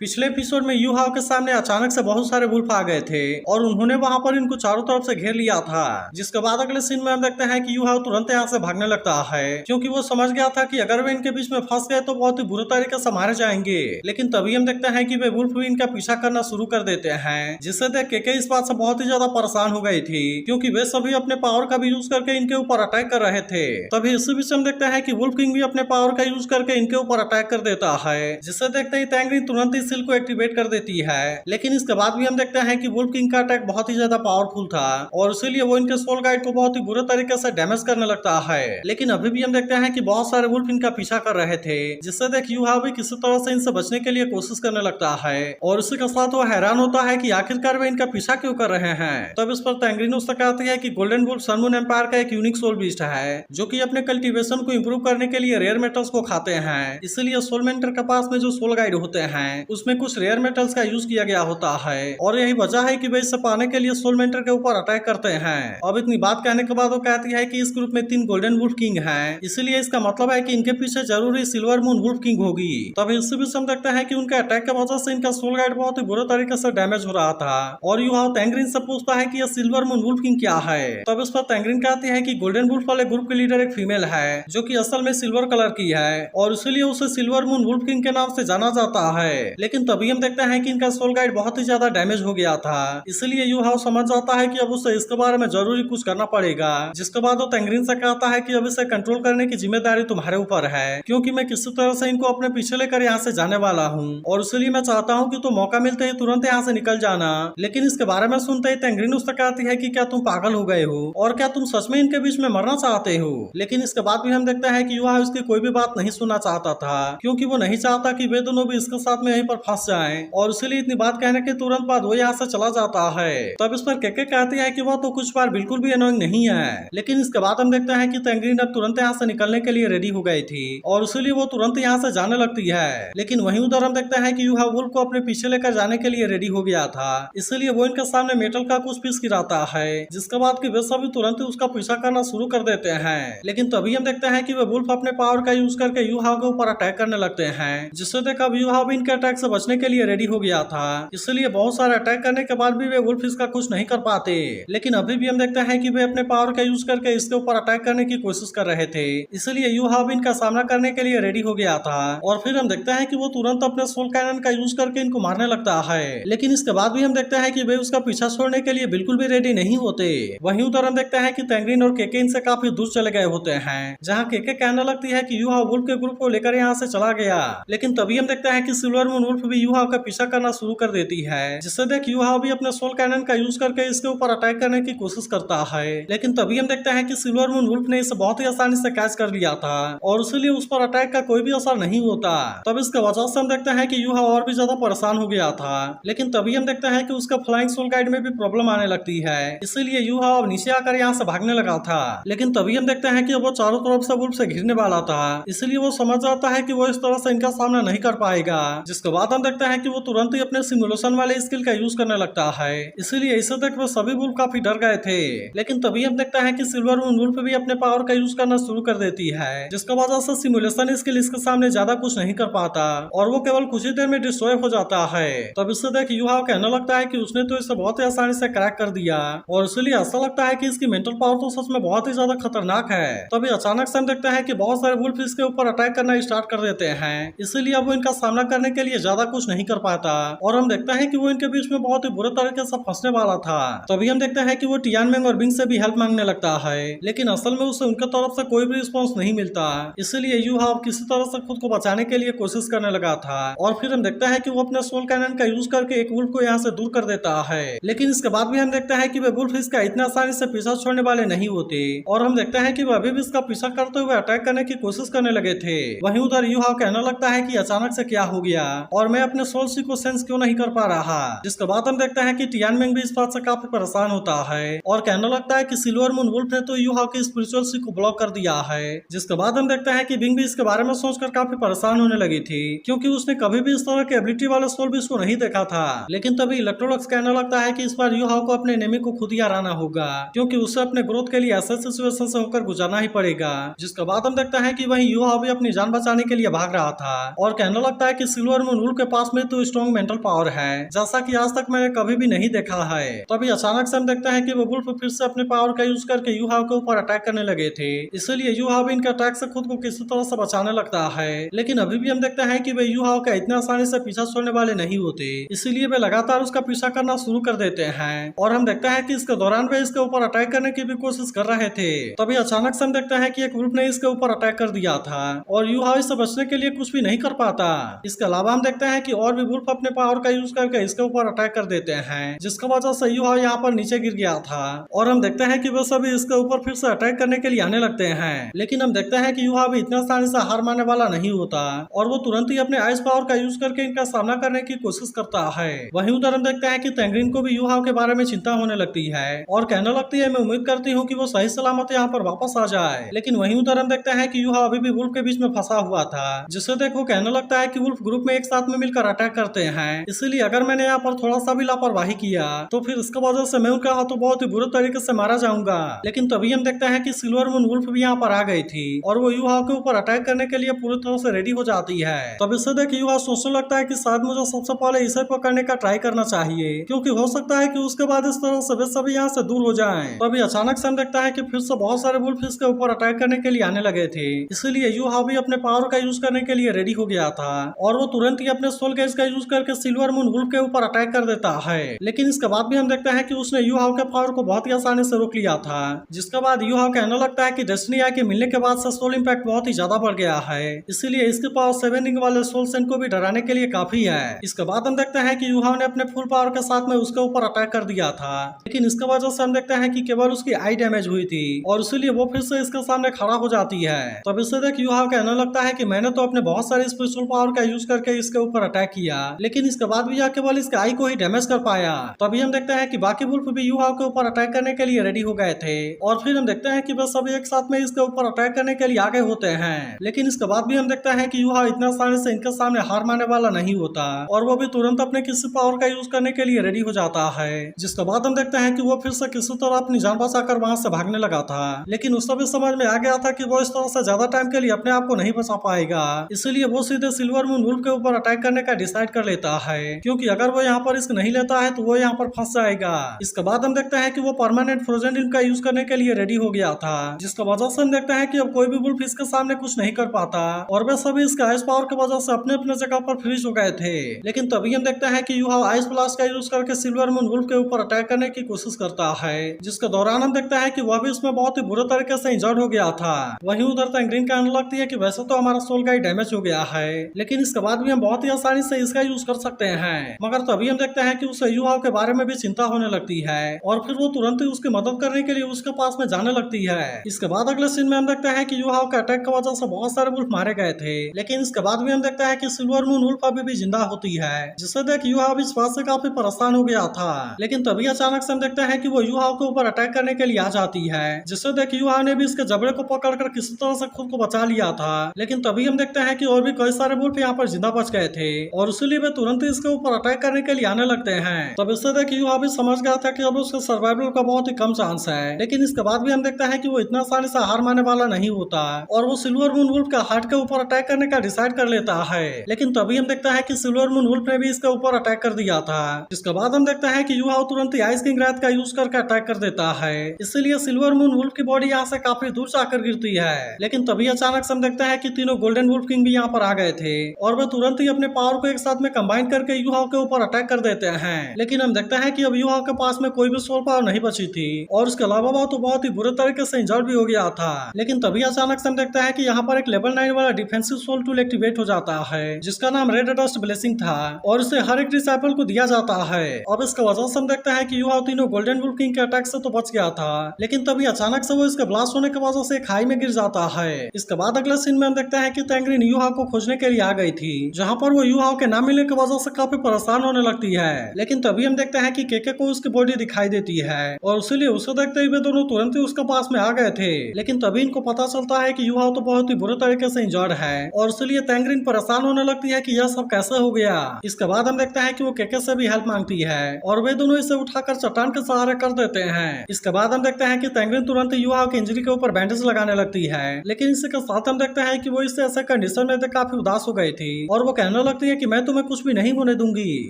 पिछले एपिसोड में you have के सामने अचानक से बहुत सारे वुल्फ आ गए थे और उन्होंने वहां पर इनको चारों तरफ से घेर लिया था। जिसके बाद अगले सीन में हम देखते हैं कि यू हाव तुरंत यहाँ से भागने लगता है क्योंकि वो समझ गया था कि अगर वे इनके बीच में फंस गए तो बहुत ही बुरे तरीके से मारे जाएंगे। लेकिन तभी हम देखते हैं कि वे वुल्फ भी इनका पीछा करना शुरू कर देते हैं, जिससे देख के इस बात से बहुत ही ज्यादा परेशान हो गई थी क्योंकि वे सभी अपने पावर का भी यूज करके इनके ऊपर अटैक कर रहे थे। तभी इसी बीच हम देखते हैं कि वुल्फ किंग भी अपने पावर का यूज करके इनके ऊपर अटैक कर देता है, जिससे देखते ही तैंगरिन तुरंत ही सील को एक्टिवेट कर देती है। लेकिन इसके बाद भी हम देखते हैं कि वुल्फ किंग का अटैक बहुत ही ज्यादा पावरफुल था और इसीलिए वो इनके सोल गाइड को बहुत ही बुरे तरीके से डैमेज करने लगता है। लेकिन अभी भी हम देखते हैं कि बहुत सारे वुल्फ इनका पीछा कर रहे थे, जिससे देख यू हाव भी किसी तरह से इनसे बचने के लिए कोशिश करने लगता है और इसी के साथ वो हैरान होता है कि आखिरकार वे इनका पीछा क्यों कर रहे हैं। तब इस पर तैंगरिन उससे कहती है कि golden wolf sun moon empire का एक यूनिक सोल बीस्ट है जो कि अपने कल्टीवेशन को इंप्रूव करने के लिए रेयर मेटल्स को खाते हैं। इसलिए सोल मेंटर के पास में जो सोल गाइड होते हैं उसमें कुछ रेयर मेटल्स का यूज किया गया होता है और यही वजह है कि वे इसे पाने के लिए सोल मेंटर के ऊपर अटैक करते हैं। अब इतनी बात कहने के बाद वो कहती है कि इस ग्रुप में 3 गोल्डन वुल्फ किंग हैं, इसलिए इसका मतलब है कि इनके पीछे जरूरी सिल्वर मून वुल्फ किंग होगी। तब इससे भी हम देखते हैं कि उनके अटैक की वजह से इनका सोल गाइड बहुत ही बुरे तरीके से डैमेज हो रहा था और यू हाव तैंगरिन से पूछता है कि यह सिल्वर मून वुल्फ किंग क्या है। तब इस पर तैंगरिन कहती है कि गोल्डन वुल्फ वाले ग्रुप की लीडर एक फीमेल है जो कि असल में सिल्वर कलर की है और इसलिए उसे सिल्वर मून वुल्फ किंग के नाम से जाना जाता है। लेकिन तभी हम देखते हैं कि इनका सोल गाइड बहुत ही ज्यादा डैमेज हो गया था, इसलिए यू हाव समझ जाता है कि अब उसे इसके बारे में जरूरी कुछ करना पड़ेगा। जिसके बाद वो तैंगरिन से कहता है कि अब इसे कंट्रोल करने की जिम्मेदारी तुम्हारे ऊपर है क्योंकि मैं किसी तरह से इनको अपने पीछे लेकर यहाँ से जाने वाला हूँ और इसलिए मैं चाहता हूँ कि तुम मौका मिलते ही तुरंत यहाँ से निकल जाना। लेकिन इसके बारे में सुनते ही तैंगरिन उससे कहती है कि क्या तुम पागल हो गए हो और क्या तुम सच में इनके बीच में मरना चाहते हो। लेकिन इसके बाद भी हम देखते हैं कि यू हाव इसकी कोई भी बात नहीं सुनना चाहता था क्योंकि वो नहीं चाहता कि वे दोनों भी इसके साथ में यहीं पर फंस जाएं और इसलिए इतनी बात कहने के तुरंत बाद वो यहाँ से चला जाता है। तब इस पर केके कहती है कि वो तो कुछ बार बिल्कुल भी अनोइंग नहीं है। लेकिन इसके बाद हम देखते हैं कि तैंगरिन अब तुरंत यहाँ से निकलने के लिए रेडी हो गई थी और इसीलिए वो तुरंत यहाँ से जाने लगती है। लेकिन वहीं उधर हम देखते हैं कि यू हाव वुल्फ को अपने पीछे लेकर जाने के लिए रेडी हो गया था, इसलिए वो इनके सामने मेटल का कुछ पीस गिराता है जिसके बाद कि वे सभी तुरंत ही उसका पीछा करना शुरू कर देते हैं। लेकिन तभी हम देखते हैं कि वे वुल्फ अपने पावर का यूज करके यू हाव के ऊपर अटैक करने लगते हैं, जिससे देख अब यू हाव भी इनके अटैक से बचने के लिए रेडी हो गया था। इसलिए बहुत सारे अटैक करने के बाद भी वे वुल्फ इसका कुछ नहीं कर पाते। लेकिन अभी भी हम देखते हैं कि वे अपने पावर का यूज करके इसके ऊपर अटैक करने की कोशिश कर रहे थे, इसलिए यू हाव भी इनका सामना करने के लिए रेडी हो गया था और फिर हम देखते हैं कि वो तुरंत अपने सोल कैनन का यूज करके इनको मारने लगता है। लेकिन इसके बाद भी हम देखते हैं कि वे उसका पीछा छोड़ने के लिए बिल्कुल भी रेडी नहीं होते। वहीं उधर हम देखते हैं कि तैंगरिन और केके इनसे काफी दूर चले गए होते हैं, जहाँ केके कहने लगती है कि यू हाव वुल्फ के ग्रुप को लेकर यहाँ से चला गया। लेकिन तभी हम देखते हैं कि सिल्वर मून वुल्फ भी यू हाव का पीछा करना शुरू कर देती है, जिससे देख यू हाव भी अपने सोल कैनन का यूज करके इसके ऊपर अटैक करने की कोशिश करता है। लेकिन तभी हम देखते हैं कि सिल्वर मून वुल्फ ने इसे बहुत ही आसानी से कैच कर लिया था और इसलिए उस पर अटैक का कोई भी असर नहीं होता। तब इसके वजह से हम देखते हैं कि यू हाव और भी ज्यादा परेशान हो गया था। लेकिन तभी हम देखते हैं कि उसका फ्लाइंग सोल गाइड में भी प्रॉब्लम आने लगती है, इसीलिए यू हाव नीचे आकर यहाँ से भागने लगा था। लेकिन तभी हम देखते हैं कि वो चारों तरफ से वुल्फ से घिरने वाला था, इसलिए वो समझ जाता है कि वो इस तरह से इनका सामना नहीं कर पाएगा। जिसके बाद हम देखते हैं कि वो तुरंत ही अपने सिमुलेशन वाले स्किल का यूज करने लगता है, इसलिए इसे देख वो सभी वुल्फ काफी डर गए थे। लेकिन तभी हम देखते हैं कि सिल्वर मून वुल्फ भी अपने पावर का यूज करना शुरू कर देती है, जिसकी वजह से सिमुलेशन स्किल इसके सामने ज्यादा कुछ नहीं कर पाता और वो केवल कुछ ही देर में डिस्ट्रॉय हो जाता है। तब इससे देख यू हाव कहने लगता है कि उसने तो इसे बहुत ही आसानी से क्रैक कर दिया और इसलिए ऐसा लगता है कि इसकी मेंटल पावर तो सच में बहुत ही ज्यादा खतरनाक है। तभी अचानक से हम देखते हैं कि बहुत सारे वुल्फ इसके ऊपर अटैक करना स्टार्ट कर देते हैं, इसलिए अब वो इनका सामना करने के लिए ज्यादा कुछ नहीं कर पाता और हम देखते हैं कि वो इनके बीच में बहुत ही बुरे तरीके से फंसने वाला था। तभी हम देखते हैं कि वो टियानमेंग और बिंग से भी हेल्प मांगने लगता है, लेकिन असल में उसे उनके तरफ से कोई भी रिस्पॉन्स नहीं मिलता, इसलिए यू हाव किसी तरह से खुद को बचाने के लिए कोशिश करने लगा था और फिर हम देखते हैं कि वो अपने सोल कैनन का यूज करके एक वुल्फ को यहाँ से दूर कर देता है। लेकिन इसके बाद भी हम देखते हैं कि वे वुल्फ इसका इतना आसानी से पीछा छोड़ने वाले नहीं होते और हम देखते हैं कि वो अभी भी इसका पीछा करते हुए अटैक करने की कोशिश करने लगे थे। वहीं उधर यू हाव कहने लगता है कि अचानक से क्या हो गया और मैं अपने सोल सी को सेंस क्यों नहीं कर पा रहा। जिसके बाद हम देखते हैं कि टियानमेंग भी इस बात से काफी परेशान होता है और कहने लगता है कि सिल्वर मून वुल्फ ने तो यू हाव की स्पिरिचुअल सी को ब्लॉक कर दिया है। जिसके बाद हम देखते हैं कि बिंग भी इसके बारे में सोचकर काफी परेशान होने लगी थी क्योंकि उसने कभी भी इस तरह के एबिलिटी वाले सोल बीस्ट को नहीं देखा था। लेकिन तभी इलेक्ट्रोलक्स कहने लगता है कि इस बार यू हाव को अपने एनिमी को खुद ही हराना होगा क्योंकि उसे अपने ग्रोथ के लिए ऐसे सिचुएशन से होकर गुजरना ही पड़ेगा। जिसके बाद हम देखते हैं कि वहीं यू हाव भी अपनी जान बचाने के लिए भाग रहा था और कहने लगता है कि सिल्वर मून वुल्फ के पास में तो स्ट्रॉन्ग मेंटल पावर है जैसा कि आज तक मैंने कभी भी नहीं देखा है। तभी अचानक से हम देखते हैं कि वो वुल्फ फिर से अपने पावर का यूज करके यूहाव के ऊपर अटैक करने लगे थे। इसलिए यूहाव भी इनके अटैक से खुद को किसी तरह से बचाने लगता है, लेकिन अभी भी हम देखते हैं कि वे यूहाव का इतना आसानी से पीछा छोड़ने वाले नहीं होते। इसीलिए वे लगातार उसका पीछा करना शुरू कर देते हैं और हम देखते हैं कि इसके दौरान वे इसके ऊपर अटैक करने की भी कोशिश कर रहे थे। तभी अचानक से हम देखते हैं कि एक वुल्फ ने इसके ऊपर अटैक कर दिया था और यूहाव इससे बचने के लिए कुछ भी नहीं कर पाता। इसके अलावा हम देखते हैं कि और भी वुल्फ अपने पावर का यूज करके इसके ऊपर अटैक कर देते हैं, जिसकी वजह से यूहाव यहाँ पर नीचे गिर गया था। और हम देखते हैं कि वे सभी इसके ऊपर फिर से अटैक करने के लिए आने लगते हैं, लेकिन हम देखते हैं कि यूहाव भी इतना आसानी से हार मानने वाला नहीं होता और वो तुरंत ही अपने आइस पावर का यूज करके इनका सामना करने की कोशिश करता है। वहीं उधर हम देखते हैं कि तेंग्रीन को भी यूहाव के बारे में चिंता होने लगती है और कहने लगती है, मैं उम्मीद करती हूँ कि वो सही सलामत यहाँ पर वापस आ जाए। लेकिन वहीं उधर हम देखते हैं कि यूहाव अभी भी वुल्फ के बीच में फंसा हुआ था, जिससे देखो कहने लगता है कि वुल्फ ग्रुप में एक साथ में मिलकर अटैक करते हैं, इसलिए अगर मैंने यहाँ पर थोड़ा सा भी लापरवाही किया तो फिर इसके वजह से मैं उनका हाथों बहुत ही बुरे तरीके से मारा जाऊंगा। लेकिन तभी हम देखते हैं कि सिल्वर मून वुल्फ भी यहाँ पर आ गई थी और वो यूहाव के ऊपर अटैक करने के लिए पूरी तरह से रेडी हो जाती है। तब इससे देख यूहाव सोचने लगता है कि शायद मुझे सबसे पहले इसे पकड़ने का ट्राई करना चाहिए, क्योंकि हो सकता है कि उसके बाद इस तरह से वे सभी यहाँ से दूर हो जाएं। तभी अचानक से हम देखता है कि फिर से बहुत सारे वुल्फ इसके ऊपर अटैक करने के लिए आने लगे थे, इसलिए यूहाव भी अपने पावर का यूज करने के लिए रेडी हो गया था और वो तुरंत ही अपने सोल गैस का यूज करके सिल्वर मून वुल्फ के ऊपर अटैक कर देता है। लेकिन इसके बाद भी हम देखते हैं कि उसने यूहाव के पावर को बहुत ही आसानी से रोक लिया था, जिसके बाद यूहाव कहने लगता है कि डेस्टिनी आई के मिलने के बाद से सोल इम्पैक्ट बहुत ही ज्यादा बढ़ गया है, इसलिए इसके पावर 7 रिंग वाले सोल सेंट को भी डराने के लिए काफी है। इसके बाद हम देखते हैं कि यूहाव ने अपने फुल पावर के साथ में उसके ऊपर अटैक कर दिया था, लेकिन इसके वजह से हम देखते हैं कि केवल उसकी आई डैमेज हुई थी और इसीलिए वो फिर से इसके सामने खड़ा हो जाती है। तब इससे देख यूहाव कहने लगता है कि मैंने तो अपने बहुत सारे स्पेशल पावर का यूज करके इसके ऊपर अटैक किया, लेकिन इसके बाद भी यह केवल इसके आई को ही डैमेज कर पाया। तभी हम देखते हैं कि बाकी वुल्फ भी यूहाव के ऊपर अटैक करने के लिए रेडी हो गए थे और फिर हम देखते हैं कि वे सभी एक साथ में इसके ऊपर अटैक करने के लिए आगे होते हैं। लेकिन इसके बाद भी हम देखते हैं कि यूहाव इतना आसानी से इनके सामने हार मानने वाला नहीं होता और वो भी तुरंत अपने किसी पावर का यूज करने के लिए रेडी हो जाता है। जिसके बाद हम देखते हैं कि वो फिर से किसी तरह अपनी जान बचाकर वहां से भागने लगा था, लेकिन उसको भी समझ में आ गया था कि वो इस तरह से ज्यादा टाइम के लिए अपने आप को नहीं बचा पाएगा, इसलिए वो सीधे सिल्वर मून वुल्फ के ऊपर अटैक करने का डिसाइड कर लेता है, क्योंकि अगर वो यहाँ पर रिस्क नहीं लेता है तो वो यहाँ पर फंस जाएगा। इसके बाद हम देखते हैं कि वो परमानेंट फ्रोजन ड्रीम का यूज करने के लिए रेडी हो गया था, जिसकी वजह से हम देखते हैं कि अब कोई भी वुल्फ इसके सामने कुछ नहीं कर पाता और वे सभी इसके आइस पावर की वजह से अपने अपने जगह पर फ्रीज हो गए थे। लेकिन तभी हम देखते हैं कि यूहाव आइस ब्लास्ट का यूज करके सिल्वर मून वुल्फ के ऊपर अटैक करने की कोशिश करता है, जिसके दौरान हम देखते हैं कि वह भी इसमें बहुत ही बुरे तरीके से इंजर्ड हो गया था। वहीं उधर तेंग्रीन कहने लगती है कि वैसे तो हमारा सोल गाइड डैमेज हो गया है, लेकिन इसके बाद भी हम बहुत ही आसानी से इसका यूज कर सकते हैं। मगर तभी हम देखते हैं कि उसे यूहाव के बारे में भी चिंता होने लगती है और फिर वो तुरंत ही उसकी मदद करने के लिए उसके पास में जाने लगती है। इसके बाद अगले सीन में हम देखते हैं कि यूहाव के अटैक की वजह से बहुत सारे वुल्फ मारे गए थे, लेकिन इसके बाद भी हम देखते हैं कि सिल्वर मून वुल्फ अभी भी जिंदा होती है, जिससे देख यूहाव इस बात से काफी परेशान हो गया था। लेकिन तभी अचानक से हम देखते हैं कि वो यूहाव के ऊपर अटैक करने के लिए आ जाती है, जिससे देख यूहाव ने भी इसके जबड़े को पकड़कर किसी तरह से खुद को बचा लिया था। लेकिन तभी हम देखते हैं कि और भी कई सारे वुल्फ यहाँ पर जिंदा बच गए थे और इसीलिए वे तुरंत ही इसके ऊपर अटैक करने के लिए आने लगते हैं। तब इससे देख यूहाव भी समझ गया था कि अब उसके सर्वाइवल का बहुत ही कम चांस है, लेकिन इसके बाद भी हम देखते हैं कि वो इतना आसानी से हार मानने वाला नहीं होता और वो सिल्वर मून वुल्फ का हार्ट के ऊपर अटैक करने का डिसाइड कर लेता है। लेकिन तभी हम देखते हैं कि सिल्वर मून वुल्फ ने भी इसके ऊपर अटैक कर दिया था, जिसके बाद हम देखते हैं कि यूहाव तुरंत ही आइस किंग रात का यूज करके अटैक कर देता है, इसलिए सिल्वर मून वुल्फ की बॉडी यहाँ से काफी दूर जाकर गिरती है। लेकिन तभी अचानक से हम देखते हैं कि तीनों गोल्डन वुल्फ किंग भी यहाँ पर आ गए थे और वे तुरंत ही अपने पावर को एक साथ में कंबाइन करके यूहाव के ऊपर अटैक कर देते हैं। लेकिन हम देखते हैं कि अब यूहाव के पास में कोई भी सोल पावर नहीं बची थी और उसके अलावा वो तो बहुत ही बुरे तरीके से इंजर्ड भी हो गया था। लेकिन तभी अचानक से हम देखते हैं कि यहाँ पर एक लेवल 9 वाला डिफेंसिव सोल टूल एक्टिवेट हो जाता है, जिसका नाम रेड डस्ट ब्लेसिंग था और इसे हर एक डिसाइपल को दिया जाता है। अब इसके वजह से हम देखते हैं कि यूहाव तीनों गोल्डन वुल्फ किंग के अटैक से तो बच गया था, लेकिन तभी अचानक से वो इसके ब्लास्ट होने की वजह से खाई में गिर जाता है। इसके बाद अगले सीन में हम देखते हैं कि तेंग्रीन यूहाव को खोजने के लिए आ गई थी, जहाँ पर वो यूहाव के ना मिलने की वजह से काफी परेशान होने लगती है। लेकिन तभी हम देखते हैं कि केके को उसकी बॉडी दिखाई देती है और इसीलिए उसे देखते हुए दोनों तुरंत ही उसके पास में आ गए थे। लेकिन तभी इनको पता चलता है कि यूहाव तो बहुत ही बुरे तरीके से इंजर्ड है और इसलिए तेंग्रीन परेशान होने लगती है कि यह सब कैसे हो गया। इसके बाद हम देखते हैं कि वो केके से भी हेल्प मांगती है और वे दोनों इसे उठाकर चट्टान के सहारे कर देते हैं। इसके बाद हम देखते हैं कि तेंग्रीन तुरंत यूहाव की इंजरी के ऊपर बैंडेज लगाने लगती है, लेकिन इसी के साथ हम देखते हैं कि वो इससे ऐसे कंडीशन में काफी उदास हो गई थी और वो कहने कहने लगती है कि मैं तुम्हें कुछ भी नहीं होने दूंगी।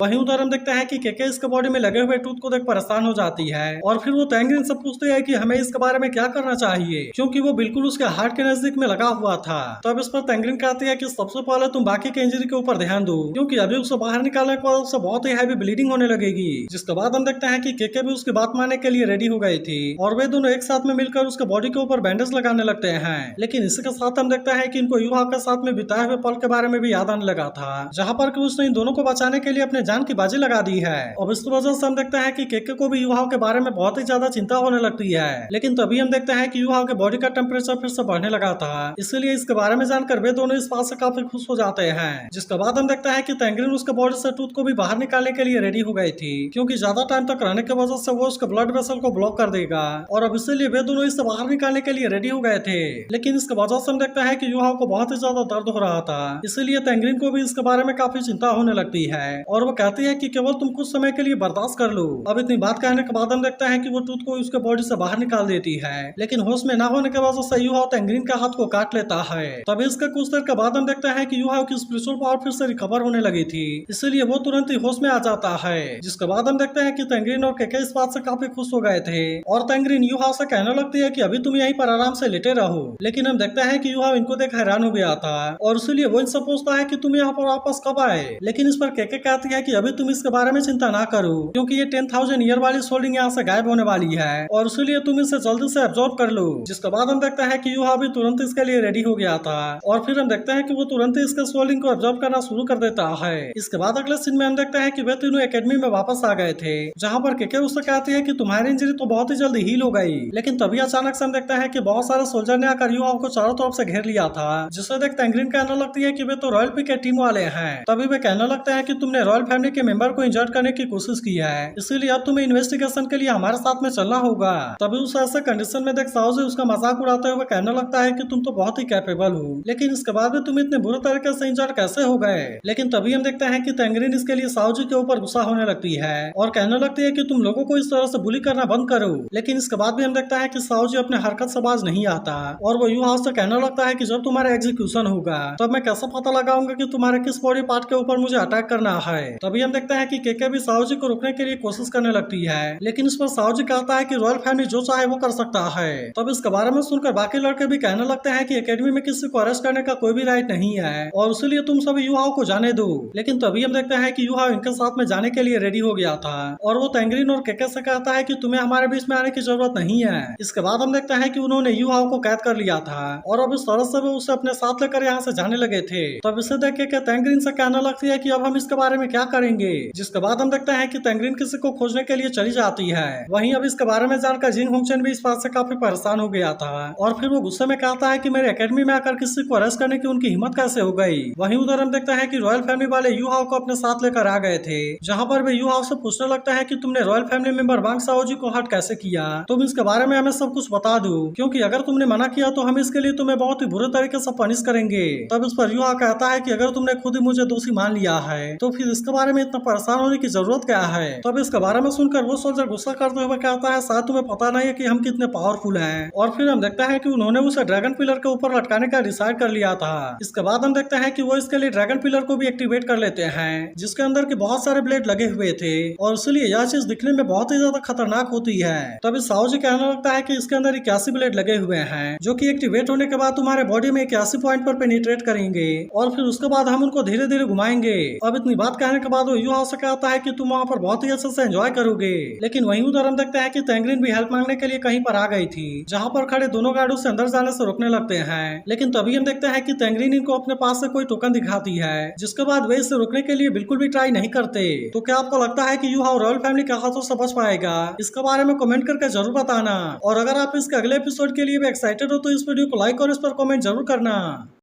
वहीं उधर हम देखते हैं कि केके इसके बॉडी में लगे हुए टूथ को देख परेशान हो जाती है और फिर वो तैंग्रीन से पूछती है कि हमें इसके बारे में क्या करना चाहिए, क्योंकि वो बिल्कुल उसके हार्ट के नजदीक में लगा हुआ था। तब इस पर तैंग्रीन कहती है कि सबसे पहले तुम बाकी के इंजरी के ऊपर ध्यान दो, क्योंकि अभी उसे बाहर निकालने के बाद उसे बहुत ही हैवी ब्लीडिंग होने लगेगी। जिसके बाद हम देखते हैं कि केके भी उसकी बात मानने के लिए रेडी हो गई थी और वे दोनों एक साथ में मिलकर उसके बॉडी के ऊपर बैंडेज लगाने लगते हैं। लेकिन इसी के साथ हम देखते हैं कि इनको युहा के साथ में बिताए हुए पल के बारे में भी याद आने लगा था, जहाँ पर कि उसने इन दोनों को बचाने के लिए अपने जान की बाजी लगा दी है। अब इस वजह से हम देखते हैं कि केके को भी युहा के बारे में बहुत ही ज्यादा चिंता होने लगती है। लेकिन तभी हम देखते हैं कि युहा के बॉडी का टेम्परेचर फिर से बढ़ने लगा था, इसलिए इसके बारे में जानकर वे दोनों इस बात से काफी खुश हो जाते हैं। जिसके बाद हम देखते हैं कि तैंग्रीन उसके बॉडी से टूथ को भी बाहर निकालने के लिए रेडी हो गई थी, क्योंकि ज्यादा टाइम तक रहने की वजह से वो उसके ब्लड वेसल को ब्लॉक कर देगा और अब इसीलिए वे दोनों इससे बाहर निकालने के लिए रेडी हो गए थे। लेकिन इसके वजह से हम देखते हैं कि युहा को बहुत ही ज्यादा दर्द हो रहा था, इसीलिए तैंग्रीन को भी इसके बारे में काफी चिंता होने लगती है और वो कहती है कि केवल तुम कुछ समय के लिए बर्दाश्त कर लो। अब इतनी बात कहने के बाद हम देखते हैं कि वो टूथ को उसके बॉडी से बाहर निकाल देती है, लेकिन होश में न होने के वजह से युहा तैंग्रीन के हाथ को काट लेता है। तभी इसके कुछ देर के बाद हम देखते हैं कि युहा की स्पिरिचुअल पावर फिर से रिकवर होने लगी थी, इसलिए वो तुरंत ही होश में आ जाता है। जिसके बाद हम देखते हैं कि तैंग्रीन और केके इस बात से काफी खुश हो गए थे और तैंग्रीन युहा से कहने लगती है कि अभी तुम यहीं पर आराम से लेटे रहो। लेकिन हम देखते हैं कि युहा इनको देख हैरान हो गया था और इसलिए वो इनसे पूछता है कि तुम यहाँ पर वापस कब आए। लेकिन इस पर केके कहती है कि अभी तुम इसके बारे में चिंता ना करो, क्योंकि ये 10,000 ईयर वाली सोल्डिंग यहाँ से गायब होने वाली है और इसलिए तुम इसे जल्दी से एब्जॉर्ब कर लो। जिसके बाद हम देखते हैं कि युहा भी तुरंत इसके लिए रेडी हो गया था और फिर हम देखते हैं कि वो तुरंत ही इसके सोल्डिंग को एब्जॉर्ब करना शुरू कर देता है। इसके बाद अगले सीन में हम देखते हैं कि वे तीनों एकेडमी में वापस आ गए थे, जहाँ पर केके उससे कहती है कि तुम्हारी इंजरी तो बहुत ही जल्दी हील हो गई। लेकिन तभी अचानक से हम देखते हैं कि बहुत सारे सोल्जर ने आकर युहा को चारों तरफ से घेर लिया था, जिससे देख तैंग्रीन कहने लगती है कि वे तो रॉयल पी के टीम वाले हैं। तभी वे कहने लगते हैं कि तुमने रॉयल फैमिली के मेंबर को इंजर्ड करने की कोशिश की है, इसीलिए अब तुम्हें इन्वेस्टिगेशन के लिए हमारे साथ में चलना होगा। तभी उस ऐसे कंडीशन में देख साउजी उसका मजाक उड़ाते हुए कहने लगता है कि तुम तो बहुत ही कैपेबल हो, लेकिन इसके बाद भी तुम इतने बुरे तरीके से इंजर्ड कैसे हो गए। लेकिन तभी हम देखते हैं कि तैंग्रीन इसके लिए साउजी के ऊपर गुस्सा होने लगती है और कहने लगती है कि तुम लोगों को इस तरह से बुली करना बंद करो। लेकिन इसके बाद भी हम देखते हैं कि साउजी अपने हरकत से बाज नहीं आता और वो युहा से कहने लगता है कि जब तुम्हारा एग्जीक्यूशन होगा तब मैं कैसे पता लगाऊंगा कि तुम्हारे किस बॉडी पार्ट के ऊपर मुझे अटैक करना है। तभी हम देखते हैं कि केके भी साउजी को रोकने के लिए कोशिश करने लगती है, लेकिन इस पर साउजी कहता है कि रॉयल फैमिली जो चाहे वो कर सकता है। तब इसके बारे में सुनकर बाकी लड़के भी कहने लगते हैं कि एकेडमी में किसी को अरेस्ट करने का कोई भी राइट नहीं है और इसलिए तुम सभी युवाओं को जाने दो। लेकिन तभी हम देखते हैं कि युहा इनके साथ में जाने के लिए रेडी हो गया था और वो तैंग्रीन और केके से कहता है कि तुम्हें हमारे बीच में आने की जरूरत नहीं है। इसके बाद हम देखते हैं कि उन्होंने युहाओं को कैद कर लिया था और अब इस तरह से वो उसे अपने साथ लेकर यहाँ से जाने लगे थे। तब इसे देख के तैंग्रीन से कहने लगती है कि अब हम इसके बारे में क्या करेंगे। जिसके बाद हम देखते हैं कि तैंग्रीन किसी को खोजने के लिए चली जाती है। वहीं अब इसके बारे में जानकर जिंग होंगचन भी इस बात से काफी परेशान हो गया था और फिर वो गुस्से में कहता है कि मेरे एकेडमी में आकर किसी को अरेस्ट करने की उनकी हिम्मत कैसे हो गई। वहीं उधर हम देखते हैं कि रॉयल फैमिली वाले युहाओं को अपने साथ लेकर आ गए थे, जहाँ पर वे युहाओं से पूछने लगता है कि तुमने रॉयल फैमिली मेंबर वांग साओजी को हर्ट कैसे किया, तुम इसके बारे में हमें सब कुछ बता दो, क्योंकि अगर तुमने मना किया तो हम इसके लिए तुम्हें बहुत ही बुरे तरीके से पनिश करेंगे। तब इस पर युहा कहता है कि अगर तुमने खुद ही मुझे दोषी मान लिया है तो फिर इसके बारे में इतना परेशान होने की जरूरत क्या है। तब इसके बारे में सुनकर वो सोल्जर गुस्सा करते हुए कहता है शायद तुम्हें पता नहीं है कि हम कितने पावरफुल हैं। और फिर हम देखते हैं कि उन्होंने उसे ड्रैगन पिलर के ऊपर लटकाने का डिसाइड कर लिया था। इसके बाद हम देखते हैं कि वो इसके लिए ड्रैगन पिलर को भी एक्टिवेट कर लेते हैं, जिसके अंदर के बहुत सारे ब्लेड लगे हुए थे और इसलिए यह चीज दिखने में बहुत ही ज्यादा खतरनाक होती है। तभी साओजी कहने लगता है कि इसके अंदर 81 ब्लेड लगे हुए हैं, जो कि एक्टिवेट होने के बाद तुम्हारे बॉडी में 81 पॉइंट पर पेनिट्रेट करेंगे और फिर उसके बाद हम उनको धीरे धीरे घुमाएंगे। अब इतनी बात कहने के बाद वो युहा से कहता है कि तुम वहाँ पर बहुत ही अच्छे से एंजॉय करोगे। लेकिन वहीं उधर हम देखते हैं कि तैंग्रीन भी हेल्प मांगने के लिए कहीं पर आ गई थी, जहाँ पर खड़े दोनों गार्ड उसे अंदर जाने से रोकने लगते हैं। लेकिन तभी हम देखते हैं कि तैंग्रीन इनको अपने पास से कोई टोकन दिखाती है, जिसके बाद वे इसे रोकने के लिए बिल्कुल भी ट्राई नहीं करते। तो क्या आपको लगता है कि युहा रॉयल फैमिली के हाथों से बच पाएगा? इसके बारे में कमेंट करके जरूर बताना और अगर आप इसके अगले एपिसोड के लिए भी एक्साइटेड हो तो इस वीडियो को लाइक और इस पर कमेंट जरूर करना।